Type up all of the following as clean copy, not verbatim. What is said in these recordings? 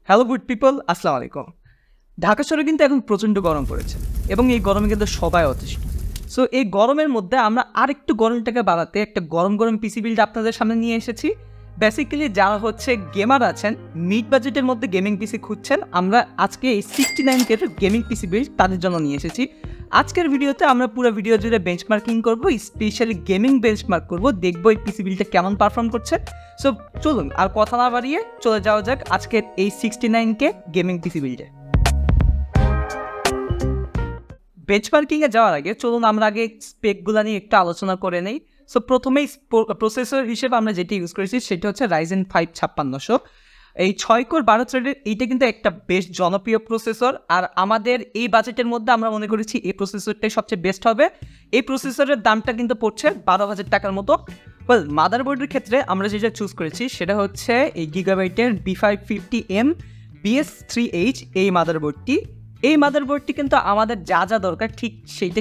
Hello good people, আসসালামু আলাইকুম। ঢাকা শহরে কিন্তু এখন প্রচণ্ড গরম পড়েছে এবং এই গরমে কিন্তু সবাই অতিষ্ঠ। সো এই গরমের মধ্যে আমরা আরেকটু গরমটাকে বাড়াতে একটা গরম গরম পিসি বিল্ড আপনাদের সামনে নিয়ে এসেছি। বেসিক্যালি যারা হচ্ছে গেমার আছেন, মিড বাজেটের মধ্যে গেমিং পিসি খুঁজছেন, আমরা আজকে এই 69K গেমিং পিসি বিল্ড তাদের জন্য নিয়ে এসেছি। আজকের ভিডিওতে আমরা পুরো ভিডিও জুড়ে বেঞ্চমার্কিং করবো, স্পেশালি গেমিং বেঞ্চমার্ক করবো, দেখবো এই পিসি বিল্ডটা কেমন পারফর্ম করছে। সো চলুন আর কথা না বাড়িয়ে চলে যাওয়া যাক আজকের এই 69K গেমিং পিসি বিল্ডে। বেঞ্চমার্কিংয়ে যাওয়ার আগে চলুন আমরা আগে স্পেকগুলো নিয়ে একটু আলোচনা করে নেই। সো প্রথমেই প্রসেসর হিসেবে আমরা যেটি ইউজ করেছি সেটা হচ্ছে Ryzen 5 5600। এই 6 কোর 12 থ্রেডের এইটা কিন্তু একটা বেশ জনপ্রিয় প্রসেসর, আর আমাদের এই বাজেটের মধ্যে আমরা মনে করেছি এই প্রসেসরটাই সবচেয়ে বেস্ট হবে। এই প্রসেসরের দামটা কিন্তু পড়ছে 12,000 টাকার মতো। ওয়েল, মাদারবোর্ডের ক্ষেত্রে আমরা যেটা চুজ করেছি সেটা হচ্ছে এই গিগাবাইটের B550M BS3H এই মাদারবোর্ডটি। এই মাদারবোর্ডটি কিন্তু আমাদের যা যা দরকার ঠিক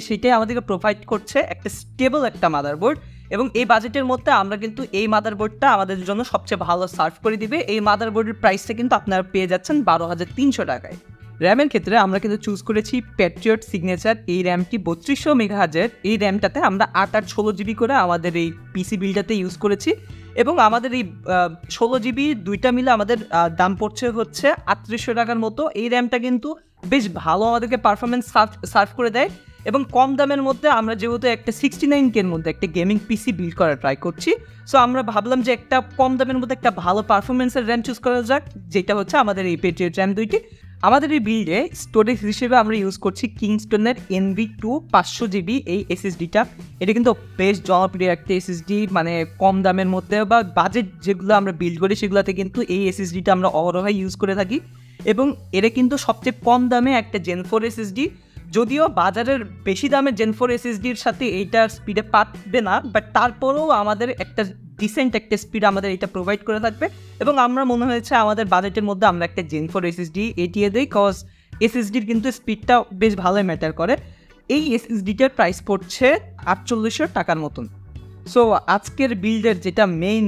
সেইটাই আমাদেরকে প্রোভাইড করছে, একটা স্টেবল একটা মাদারবোর্ড। এবং এই বাজেটের মধ্যে আমরা কিন্তু এই মাদারবোর্ডটা আমাদের জন্য সবচেয়ে ভালো সার্ভ করে দিবে। এই মাদারবোর্ডের প্রাইসটা কিন্তু আপনারা পেয়ে যাচ্ছেন 12,300 টাকায়। র্যামের ক্ষেত্রে আমরা কিন্তু চুজ করেছি প্যাট্রিয়ট সিগনেচার। এই র্যামটি 3200 মেগাহার্জের। এই র্যামটাতে আমরা 8 GB করে আমাদের এই পিসি বিল্ডাতে ইউজ করেছি, এবং আমাদের এই 16 GB দুইটা মিলে আমাদের দাম পড়ছে হচ্ছে 3800 টাকার মতো। এই র্যামটা কিন্তু বেশ ভালো আমাদেরকে পারফরমেন্স সার্ভ করে দেয়, এবং কম দামের মধ্যে আমরা যেহেতু একটা 69K মধ্যে একটা গেমিং পিসি বিল্ড করার ট্রাই করছি, সো আমরা ভাবলাম যে একটা কম দামের মধ্যে একটা ভালো পারফরমেন্সের র্যাম চুজ করা যাক, যেটা হচ্ছে আমাদের এই প্যাট্রিয়ট র্যাম দুইটি। আমাদের এই বিল্ডে স্টোরেজ হিসেবে আমরা ইউজ করছি কিংস্টনের NV2 500 GB এই এসএসডিটা। এটা কিন্তু বেশ জনপ্রিয় একটা এসএসডি, মানে কম দামের মধ্যে বা বাজেট যেগুলো আমরা বিল্ড করি সেগুলোতে কিন্তু এই এসএসডিটা আমরা অহরহ ইউজ করে থাকি, এবং এটা কিন্তু সবচেয়ে কম দামে একটা Gen 4 এসএসডি। যদিও বাজারের বেশি দামের Gen 4 এসএসডির সাথে এইটার স্পিডে পাবে না, বাট তারপরেও আমাদের একটা ডিসেন্ট একটা স্পিড আমাদের এটা প্রোভাইড করে থাকবে, এবং আমরা মনে হয়েছে আমাদের বাজেটের মধ্যে আমরা একটা Gen 4 এসএসডি এটিয়ে দিই, কজ এসএসডির কিন্তু স্পিডটা বেশ ভালোই ম্যাটার করে। এই এসএসডিটার প্রাইস পড়ছে 4800 টাকার মতন। সো আজকের বিল্ডের যেটা মেইন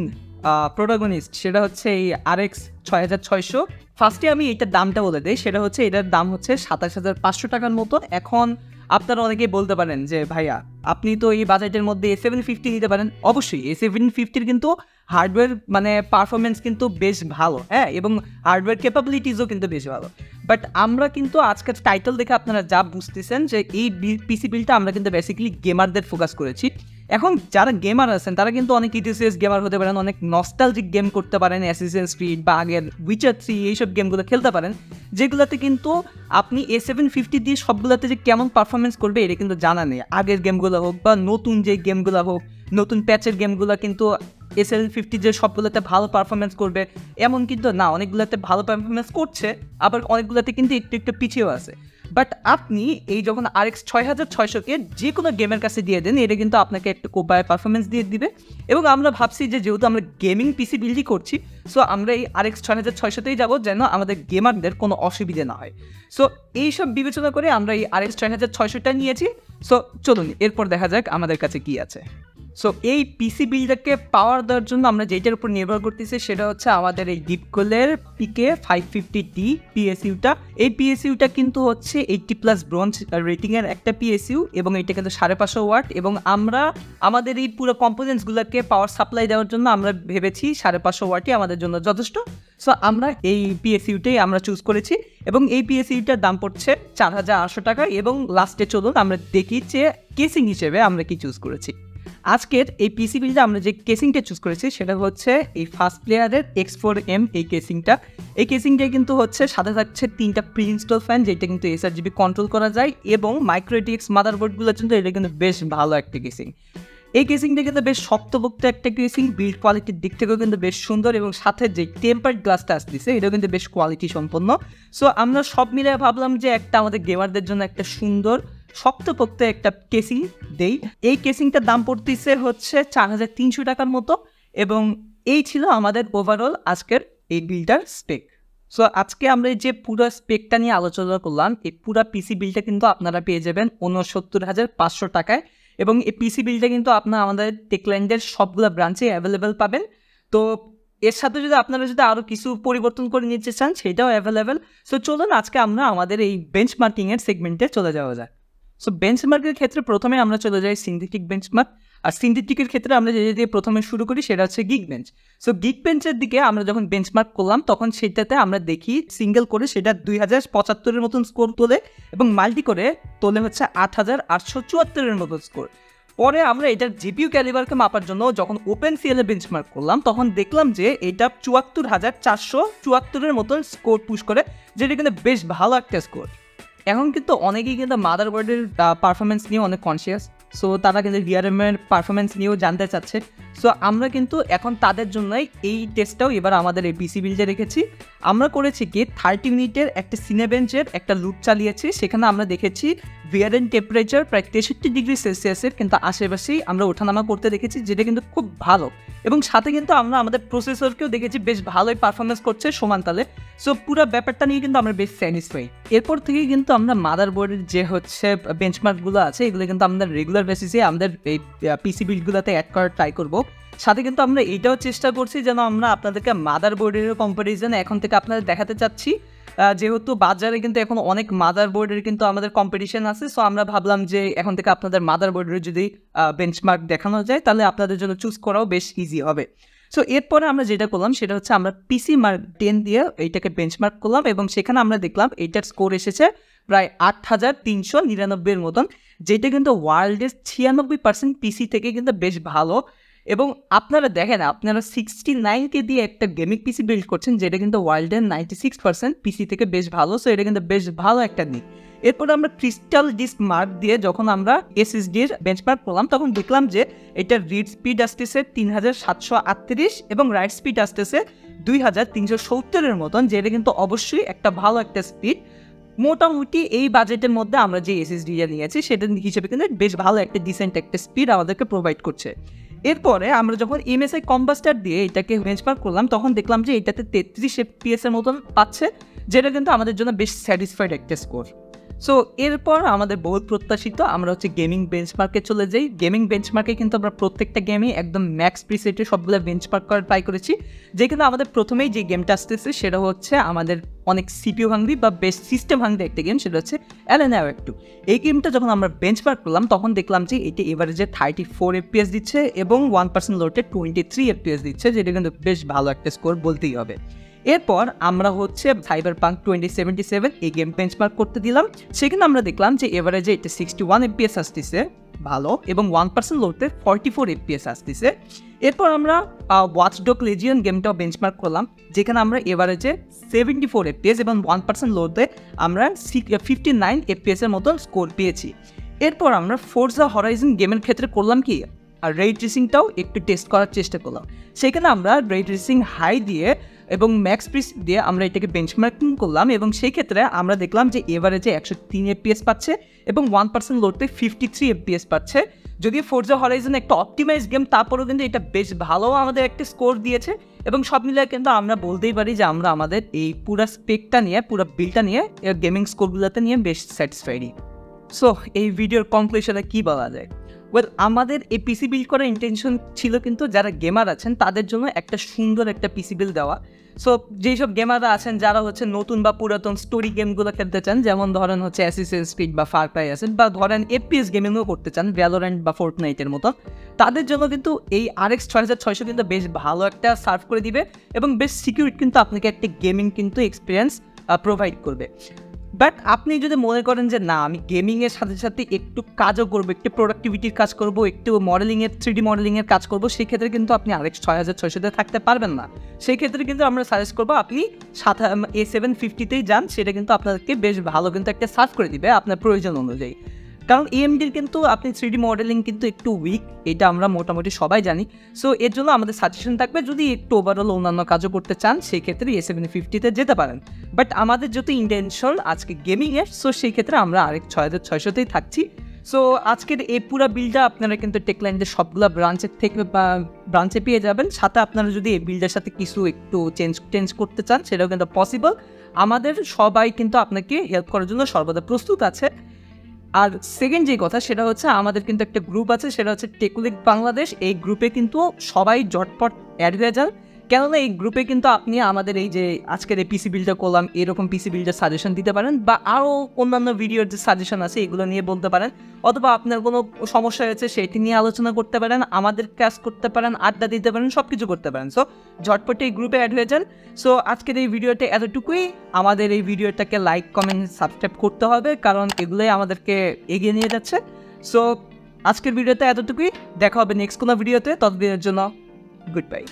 প্রোটাগনিস্ট সেটা হচ্ছে এই RX 6600। ফার্স্টে আমি এটার দামটা বলে দিই, সেটা হচ্ছে এটার দাম হচ্ছে 27,500 টাকার মতো। এখন আপনারা অনেকেই বলতে পারেন যে ভাইয়া আপনি তো এই বাজেটের মধ্যে A750 নিতে পারেন। অবশ্যই A750 কিন্তু হার্ডওয়্যার মানে পারফরমেন্স কিন্তু বেশ ভালো, হ্যাঁ, এবং হার্ডওয়্যার ক্যাপাবিলিটিসও কিন্তু বেশ ভালো। বাট আমরা কিন্তু আজকের টাইটেল দেখে আপনারা যা বুঝতেছেন যে এই পিসি বিলটা আমরা কিন্তু বেসিক্যালি গেমারদের ফোকাস করেছি। এখন যারা গেমার আছেন তারা কিন্তু অনেক ইটিসিএস গেমার হতে পারেন, অনেক নস্টালজিক গেম করতে পারেন, অ্যাসাসিনস ক্রিড বা আগের উইচার 3 এইসব গেমগুলো খেলতে পারেন, যেগুলোতে কিন্তু আপনি A750 দিয়ে সবগুলোতে যে কেমন পারফরমেন্স করবে এটা কিন্তু জানা নেই। আগের গেমগুলো হোক বা নতুন যে গেমগুলো হোক, নতুন প্যাচের গেমগুলো কিন্তু A750 যে সবগুলোতে ভালো পারফরমেন্স করবে এমন কিন্তু না। অনেকগুলোতে ভালো পারফরমেন্স করছে, আবার অনেকগুলোতে কিন্তু একটু পিছিয়েও আছে। বাট আপনি এই যখন RX 6600কে যে কোনো গেমের কাছে দিয়ে দেন, এটা কিন্তু আপনাকে একটা কোপায় পারফরমেন্স দিয়ে দিবে। এবং আমরা ভাবছি যে যেহেতু আমরা গেমিং পিসি বিল্ডই করছি, সো আমরা এই RX 6600তেই যাবো যেন আমাদের গেমারদের কোনো অসুবিধে না হয়। সো এইসব বিবেচনা করে আমরা এই RX 6600টা নিয়েছি। সো চলুন এরপর দেখা যাক আমাদের কাছে কি আছে। সো এই পিসি বিল্ডারকে পাওয়ার দেওয়ার জন্য আমরা যেটার উপর নির্ভর করতেছি সেটা হচ্ছে আমাদের এই ডিপকোলের PK550D PSUটা। এই PSUটা কিন্তু হচ্ছে 80+ ব্রোঞ্জ রেটিংয়ের একটা PSU, এবং এটা কিন্তু 550 ওয়াট, এবং আমরা আমাদের এই পুরো কম্পোনেন্টসগুলোকে পাওয়ার সাপ্লাই দেওয়ার জন্য আমরা ভেবেছি 550 ওয়াটই আমাদের জন্য যথেষ্ট। সো আমরা এই PSUটাই আমরা চুজ করেছি, এবং এই PSUটার দাম পড়ছে 4800 টাকা। এবং লাস্টে চলুন আমরা দেখি যে কেসিং হিসেবে আমরা কি চুজ করেছি। আজকের এই পিসি বিল্ডে আমরা যে কেসিংটা চুজ করেছি সেটা হচ্ছে এই ফার্স্ট প্লেয়ারের X4M এই কেসিংটা। এই কেসিংটা কিন্তু হচ্ছে সাথে থাকছে 3টা প্রি ইনস্টল ফ্যান, যেটা কিন্তু sRGB কন্ট্রোল করা যায়, এবং মাইক্রোটিক্স মাদারবোর্ডগুলোর জন্য এটা কিন্তু বেশ ভালো একটা কেসিং। এই কেসিংটা কিন্তু বেশ শক্তপোক্ত একটা কেসিং, বিল্ড কোয়ালিটির দিক থেকেও কিন্তু বেশ সুন্দর, এবং সাথে যে টেম্পার্ড গ্লাসটা আসতেছে এটাও কিন্তু বেশ কোয়ালিটি সম্পন্ন। সো আমরা সব মিলে ভাবলাম যে একটা আমাদের গেমারদের জন্য একটা সুন্দর শক্তপোক্ত একটা কেসিং দেই। এই কেসিংটার দাম পড়তেছে হচ্ছে 4300 টাকার মতো, এবং এই ছিল আমাদের ওভারঅল আজকের এই বিল্ডার স্পেক। সো আজকে আমরা যে পুরো স্পেকটা নিয়ে আলোচনা করলাম, এই পুরো পিসি বিলটা কিন্তু আপনারা পেয়ে যাবেন 69,500 টাকায়, এবং এই পিসি বিলটা কিন্তু আপনারা আমাদের টেকল্যান্ডের সবগুলো ব্রাঞ্চে অ্যাভেলেবেল পাবেন। তো এর সাথে যদি আপনারা যদি আরও কিছু পরিবর্তন করে নিতে চান সেটাও অ্যাভেলেবেল। সো চলুন আজকে আমরা আমাদের এই বেঞ্চমার্কিংয়ের সেগমেন্টে চলে যাওয়া যায়। সো বেঞ্চমার্কের ক্ষেত্রে প্রথমে আমরা চলে যাই সিনথেটিক বেঞ্চমার্ক। আর সিনথেটিকের ক্ষেত্রে আমরা যে দিয়ে প্রথমে শুরু করি সেটা হচ্ছে গিগ বেঞ্চ। সো গিগ বেঞ্চের দিকে আমরা যখন বেঞ্চমার্ক করলাম তখন সেটাতে আমরা দেখি সিঙ্গেল করে সেটা 2075-এর মতন স্কোর তোলে এবং মাল্টি করে তোলে হচ্ছে 8874-এর মতন স্কোর। পরে আমরা এটার জিপিইউ ক্যালিবারকে মাপার জন্য যখন ওপেন সিএলে বেঞ্চমার্ক করলাম তখন দেখলাম যে এটা 74,474-এর মতন স্কোর পুশ করে, যেটা কিন্তু বেশ ভালো একটা স্কোর। এখন কিন্তু অনেকেই কিন্তু মাদারবোর্ডের পারফরমেন্স নিয়ে অনেক কনসিয়াস, সো তারা কিন্তু ডিআরএমের পারফরমেন্স নিয়েও জানতে চাচ্ছে। সো আমরা কিন্তু এখন তাদের জন্যই এই টেস্টটাও এবার আমাদের এই পিসি বিল্ডে রেখেছি। আমরা করেছি কি 30 মিনিটের একটা সিনেবেঞ্চের একটা লুপ চালিয়েছি, সেখানে আমরা দেখেছি ভিয়ারেন্ট টেম্পারেচার প্রায় 63 ডিগ্রি সেলসিয়াসের কিন্তু আশেপাশেই আমরা ওঠানামা করতে দেখেছি, যেটা কিন্তু খুব ভালো। এবং সাথে কিন্তু আমরা আমাদের প্রসেসরকেও দেখেছি বেশ ভালোই পারফরমেন্স করছে সমান তালে। সো পুরো ব্যাপারটা নিয়ে কিন্তু আমরা বেশ স্যাটিসফাই। এরপর থেকে কিন্তু আমরা মাদারবোর্ডের যে হচ্ছে বেঞ্চমার্কগুলো আছে এগুলো কিন্তু আমরা রেগুলার বেসিসে আমাদের এই পিসি বিল্ডগুলোতে অ্যাড করার ট্রাই করবো। সাথে কিন্তু আমরা এইটাও চেষ্টা করছি যেন আমরা আপনাদেরকে মাদারবোর্ডের কম্পারিজন এখন থেকে আপনাদের দেখাতে চাচ্ছি, যেহেতু বাজারে কিন্তু এখন অনেক মাদারবোর্ডের কিন্তু আমাদের কম্পিটিশন আছে। সো আমরা ভাবলাম যে এখন থেকে আপনাদের মাদারবোর্ডের যদি বেঞ্চমার্ক দেখানো যায় তাহলে আপনাদের জন্য চুজ করাও বেশ ইজি হবে। সো এরপরে আমরা যেটা করলাম সেটা হচ্ছে আমরা পিসি মার্ক 10 দিয়ে এইটাকে বেঞ্চমার্ক করলাম এবং সেখানে আমরা দেখলাম এইটার স্কোর এসেছে প্রায় 8399-এর মতন, যেটা কিন্তু ওয়ার্ল্ডের 96% পিসি থেকে কিন্তু বেশ ভালো। এবং আপনারা দেখেন আপনারা 69K দিয়ে একটা গেমিং পিসি বিল্ড করছেন, যেটা কিন্তু ওয়ার্ল্ডের 96% পিসি থেকে বেশ ভালো। সো এটা কিন্তু বেশ ভালো একটা দিক। এরপর আমরা ক্রিস্টাল ডিস্ক মার্ক দিয়ে যখন আমরা এসএসডির বেঞ্চমার্ক করলাম তখন দেখলাম যে এটার রিড স্পিড আসতেছে 3738 এবং রাইট স্পিড আসতেছে 2370-এর মতন, যেটা কিন্তু অবশ্যই একটা ভালো একটা স্পিড। মোটামুটি এই বাজেটের মধ্যে আমরা যে এসএসডিটা নিয়েছি সেটা হিসেবে কিন্তু বেশ ভালো একটা ডিসেন্ট একটা স্পিড আমাদেরকে প্রোভাইড করছে। এরপরে আমরা যখন এমএসআই কম্বাস্টার দিয়ে এটাকে বেঞ্চমার্ক করলাম তখন দেখলাম যে এটাতে 33 FPS-এর মতন পাচ্ছে, যেটা কিন্তু আমাদের জন্য বেশ স্যাটিসফাইড একটা স্কোর। সো এরপর আমাদের বহু প্রত্যাশিত আমরা হচ্ছে গেমিং বেঞ্চমার্কে চলে যাই। গেমিং বেঞ্চমার্কে কিন্তু আমরা প্রত্যেকটা গেমে একদম ম্যাক্স প্রিসেটে সবগুলো বেঞ্চমার্ক করার ট্রাই করেছি। যেখানে আমাদের প্রথমেই যে গেমটা আসতেছে সেটা হচ্ছে আমাদের অনেক সিপিইউ হাংরি বা বেশ সিস্টেম হাংরি একটা গেম, সেটা হচ্ছে অ্যালেন ওয়েক 2। এই গেমটা যখন আমরা বেঞ্চমার্ক করলাম তখন দেখলাম যে এটি এভারেজে 34 FPS দিচ্ছে এবং 1% লোটে 23 FPS দিচ্ছে, যেটা কিন্তু বেশ ভালো একটা স্কোর বলতেই হবে। এরপর আমরা হচ্ছে সাইবারপাঙ্ক 2077 এই গেম বেঞ্চমার্ক করতে দিলাম, সেখানে আমরা দেখলাম যে এভারেজে এটা 61 FPS আসতেছে ভালো এবং 1% লোতে 44 FPS আসতেছে। এরপর আমরা ওয়াচডগ লেজিয়ন গেমটাও বেঞ্চমার্ক করলাম, যেখানে আমরা এভারেজে 74 FPS এবং 1% লোতে আমরা 59 FPS-এর মতো স্কোর পেয়েছি। এরপর আমরা ফোর্জা হরাইজন গেমের ক্ষেত্রে করলাম কি আর রে ট্রেসিংটাও একটু টেস্ট করার চেষ্টা করলাম। সেখানে আমরা রে ট্রেসিং হাই দিয়ে এবং ম্যাক্স প্রিস দিয়ে আমরা এটাকে বেঞ্চমার্কিং করলাম এবং সেই ক্ষেত্রে আমরা দেখলাম যে এভারেজে 103 FPS পাচ্ছে এবং 1% লোডতে 53 FPS পাচ্ছে। যদিও ফোর্জা হরাইজন একটা অপটিমাইজ গেম, তারপরেও কিন্তু এটা বেশ ভালো আমাদের একটা স্কোর দিয়েছে এবং সব মিলিয়ে কিন্তু আমরা বলতেই পারি যে আমরা আমাদের এই পুরো স্পেকটা নিয়ে পুরো বিলটা নিয়ে গেমিং স্কোরগুলোতে নিয়ে বেশ স্যাটিসফাইড। সো এই ভিডিওর কনক্লুশনে কী বলা যায়? ওয়েল, আমাদের এই পিসি বিল্ড করার ইন্টেনশন ছিল কিন্তু যারা গেমার আছেন তাদের জন্য একটা সুন্দর একটা পিসি বিল্ড দেওয়া। সো যেসব গেমাররা আছেন যারা হচ্ছে নতুন বা পুরাতন স্টোরি গেমগুলো খেলতে চান, যেমন ধরেন হচ্ছে অ্যাসাসিনস ক্রিড বা ফার ক্রাই আছেন, বা ধরেন এফপিএস গেমিংও করতে চান ভ্যালোরেন্ট বা ফোর্টনাইটের মতো, তাদের জন্য কিন্তু এই RX 6600 কিন্তু বেশ ভালো একটা সার্ভ করে দিবে এবং বেশ সিকিউর কিন্তু আপনাকে একটা গেমিং কিন্তু এক্সপিরিয়েন্স প্রোভাইড করবে। বাট আপনি যদি মনে করেন যে না আমি গেমিংয়ের সাথে সাথে একটু কাজও করবো, একটু প্রোডাক্টিভিটির কাজ করবো, একটু মডেলিংয়ের 3D মডেলিংয়ের কাজ করবো, সেই ক্ষেত্রে কিন্তু আপনি RX 6600-তে থাকতে পারবেন না। সেই ক্ষেত্রে কিন্তু আমরা সাজেস্ট করবো আপনি A750-তেই যান, সেটা কিন্তু আপনাদেরকে বেশ ভালো কিন্তু একটা সার্ভ করে দিবে আপনার প্রয়োজন অনুযায়ী। কারণ AMDর কিন্তু আপনি 3D মডেলিং কিন্তু একটু উইক, এটা আমরা মোটামুটি সবাই জানি। সো এর জন্য আমাদের সাজেশন থাকবে যদি একটু ওভারঅল অন্যান্য কাজও করতে চান সেই ক্ষেত্রে A750-তে যেতে পারেন। বাট আমাদের যত ইন্টেনশন আজকে গেমিংয়ের, সো সেই ক্ষেত্রে আমরা RX 6600-তেই থাকছি। সো আজকের এই পুরো বিলটা আপনারা কিন্তু টেকলাইনদের সবগুলো ব্রাঞ্চের থেকে বা ব্রাঞ্চে পেয়ে যাবেন। সাথে আপনারা যদি এই বিলটার সাথে কিছু একটু চেঞ্জ করতে চান সেটাও কিন্তু পসিবল। আমাদের সবাই কিন্তু আপনাকে হেল্প করার জন্য সর্বদা প্রস্তুত আছে। আর সেকেন্ড যে কথা সেটা হচ্ছে আমাদের কিন্তু একটা গ্রুপ আছে, সেটা হচ্ছে টেকুলিক বাংলাদেশ। এই গ্রুপে কিন্তু সবাই জটপট অ্যাড হয়ে যান কেননা এই গ্রুপে কিন্তু আপনি আমাদের এই যে আজকের এই পিসি বিল্ডার করলাম এরকম পিসি বিল্ডার সাজেশন দিতে পারেন, বা আরও অন্যান্য ভিডিওর যে সাজেশন আছে এগুলো নিয়ে বলতে পারেন, অথবা আপনার কোনো সমস্যা হয়েছে সেটি নিয়ে আলোচনা করতে পারেন, আমাদের ক্লাস করতে পারেন, আড্ডা দিতে পারেন, সব কিছু করতে পারেন। সো ঝটপট এই গ্রুপে অ্যাড হয়ে যান। সো আজকের এই ভিডিওটা এতটুকুই। আমাদের এই ভিডিওটাকে লাইক, কমেন্ট, সাবস্ক্রাইব করতে হবে, কারণ এগুলোই আমাদেরকে এগিয়ে নিয়ে যাচ্ছে। সো আজকের ভিডিওতে এতটুকুই, দেখা হবে নেক্সট কোনো ভিডিওতে। ততদিনের জন্য গুড বাই।